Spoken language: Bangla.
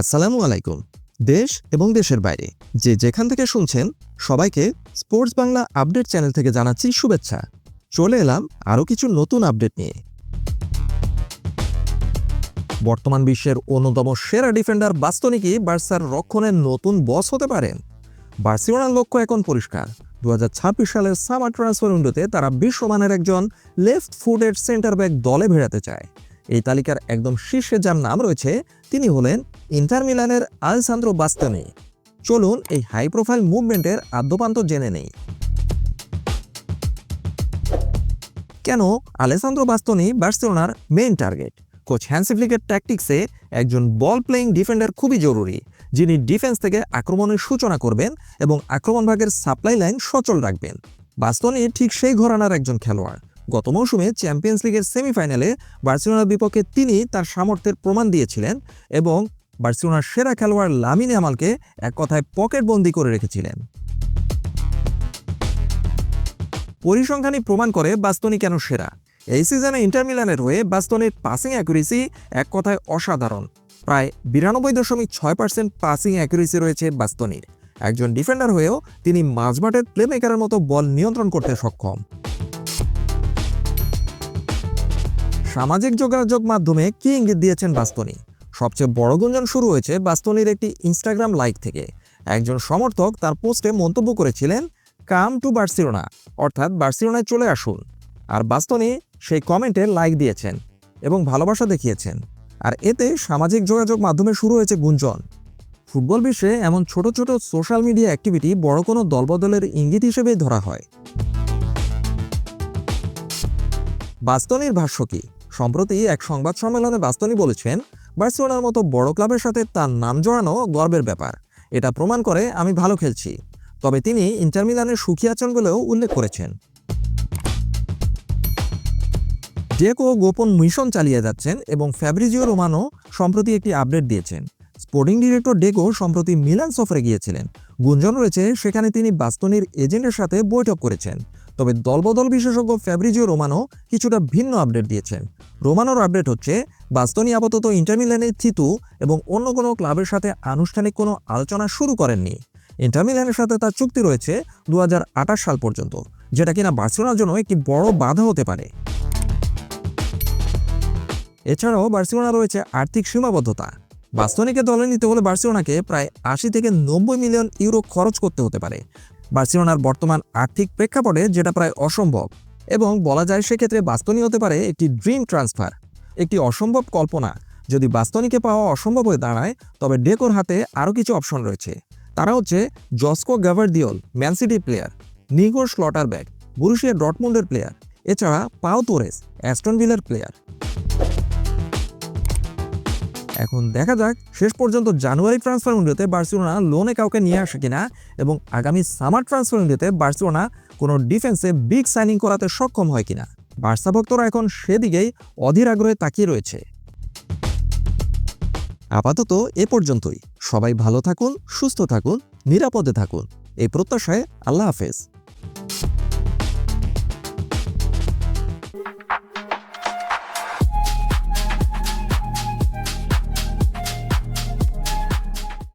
আসসালামু আলাইকুম। দেশ এবং দেশের বাইরে যে যেখান থেকে শুনছেন সবাইকে স্পোর্টস বাংলা আপডেট চ্যানেল থেকে জানাচ্ছি শুভেচ্ছা। চলে এলাম আরও কিছু নতুন আপডেট নিয়ে। বর্তমান বিশ্বের অন্যতম সেরা ডিফেন্ডার বাস্তোনি কি বার্সার রক্ষণের নতুন বস হতে পারেন? বার্সেলোনার লক্ষ্য এখন পরিষ্কার। 2026 সালের সামার ট্রান্সফার উইন্ডোতে তারা বিশ্বমানের একজন লেফট ফুটেড সেন্টার ব্যাক দলে ভেড়াতে চায়। এই তালিকার একদম শীর্ষে যার নাম রয়েছে তিনি হলেন ইন্টার মিলানের আলেসান্দ্রো বাস্তোনি। চলুন এই হাই প্রোফাইল মুভমেন্টের আদ্যোপান্ত জেনে নেই। কেন আলেসান্দ্রো বাস্তোনি বার্সেলোনার মেইন টার্গেট? কোচ হ্যান্সি ফ্লিকের ট্যাকটিক্সে একজন বল প্লেয়িং ডিফেন্ডার খুবই জরুরি, যিনি ডিফেন্স থেকে আক্রমণের সূচনা করবেন এবং আক্রমণ ভাগের সাপ্লাই লাইন সচল রাখবেন। বাস্তোনি ঠিক সেই ঘরানার একজন খেলোয়াড়। গত মৌসুমে চ্যাম্পিয়ন্স লিগের সেমিফাইনালে বার্সেলোনার বিপক্ষে তিনি তার সামর্থ্যের প্রমাণ দিয়েছিলেন এবং বার্সেলোনার সেরা খেলোয়াড় লামিন ইয়ামালকে এক কথায় পকেটবন্দি করে রেখেছিলেন। পরিসংখ্যানই প্রমাণ করে বাস্তোনি কেন সেরা। এই সিজনে ইন্টার মিলানের হয়ে বাস্তোনির পাসিং অ্যাকুরেসি এক কথায় অসাধারণ। প্রায় 92.6% পাসিং অ্যাকুরেসি রয়েছে বাস্তোনির। একজন ডিফেন্ডার হয়েও তিনি মাঝমাঠের প্লেমেকারের মতো বল নিয়ন্ত্রণ করতে সক্ষম। সামাজিক যোগাযোগ মাধ্যমে কি ইঙ্গিত দিয়েছেন বাস্তোনি? সবচেয়ে বড় গুঞ্জন শুরু হয়েছে বাস্তোনির একটি ইনস্টাগ্রাম লাইক থেকে। একজন সমর্থক তার পোস্টে মন্তব্য করেছিলেন, কাম টু বার্সেলোনা, অর্থাৎ বার্সেলোনায় চলে আসুন। আর বাস্তোনি সেই কমেন্টে লাইক দিয়েছেন এবং ভালোবাসা দেখিয়েছেন। আর এতে সামাজিক যোগাযোগ মাধ্যমে শুরু হয়েছে গুঞ্জন। ফুটবল বিশ্বে এমন ছোট ছোট সোশ্যাল মিডিয়া অ্যাক্টিভিটি বড় কোনো দলবদলের ইঙ্গিত হিসেবেই ধরা হয়। বাস্তোনির ভাষ্য কি? সম্প্রতি এক সংবাদ সম্মেলনে বাস্তোনি বলেছেন, বার্সেলোনার মতো বড় ক্লাবের সাথে তার নাম জড়ানো গর্বের ব্যাপার। এটা প্রমাণ করে আমি ভালো খেলছি। তবে তিনি ইন্টার মিলানের সুখী আছেন বলেও উল্লেখ করেছেন। ডেকো গোপন মিশন চালিয়ে যাচ্ছেন এবং ফ্যাব্রিজিও রোমানো সম্প্রতি একটি আপডেট দিয়েছেন। স্পোর্টিং ডিরেক্টর ডেকো সম্প্রতি মিলান সফরে গিয়েছিলেন। গুঞ্জন রয়েছে সেখানে তিনি বাস্তোনির এজেন্টের সাথে বৈঠক করেছেন। তবে দলবদল বিশেষজ্ঞ ফ্যাব্রিজিও রোমানো কিছুটা ভিন্ন আপডেট দিয়েছেন। রোমানোর আপডেট হচ্ছে, বাস্তোনি আপাতত ইন্টার মিলানে থিতু এবং অন্য কোনো ক্লাবের সাথে আনুষ্ঠানিক কোনো আলোচনা শুরু করেননি। ইন্টার মিলানের সাথে তার চুক্তি রয়েছে 2028 সাল পর্যন্ত, যেটা কিনা বার্সেলোনার জন্য একটি বড় বাধা হতে পারে। এছাড়াও বার্সেলোনা রয়েছে আর্থিক সীমাবদ্ধতা। বাস্তোনিকে দলে নিতে হলে বার্সেলোনাকে প্রায় 80 থেকে 90 মিলিয়ন ইউরো খরচ করতে হতে পারে। বার্সেলোনার বর্তমান আর্থিক প্রেক্ষাপটে যেটা প্রায় অসম্ভব, এবং বলা যায় সেক্ষেত্রে বাস্তোনি হতে পারে একটি ড্রিম ট্রান্সফার, একটি অসম্ভব কল্পনা। যদি বাস্তোনিকে পাওয়া অসম্ভব হয়ে দাঁড়ায়, তবে ডেকোর হাতে আরও কিছু অপশন রয়েছে। তারা হচ্ছে Josko Gvardiol, man city player; Nico Schlotterbeck, Borussia ডর্টমুন্ডের প্লেয়ার; এছাড়া পাও তোরেস, অ্যাস্টন ভিলার প্লেয়ার। এখন দেখা যাক শেষ পর্যন্ত জানুয়ারি ট্রান্সফার উইন্ডোতে বার্সেলোনা লোনে কাউকে নিয়ে আসে কিনা, এবং আগামী সামার ট্রান্সফার উইন্ডোতে বার্সেলোনা কোনো ডিফেন্সে বিগ সাইনিং করাতে সক্ষম হয় কিনা। বার্সা ভক্তরা এখন সেদিকেই অধীর আগ্রহে তাকিয়ে রয়েছে। আপাতত এ পর্যন্তই। সবাই ভালো থাকুন, সুস্থ থাকুন, নিরাপদে থাকুন, এই প্রত্যাশায় আল্লাহ হাফেজ।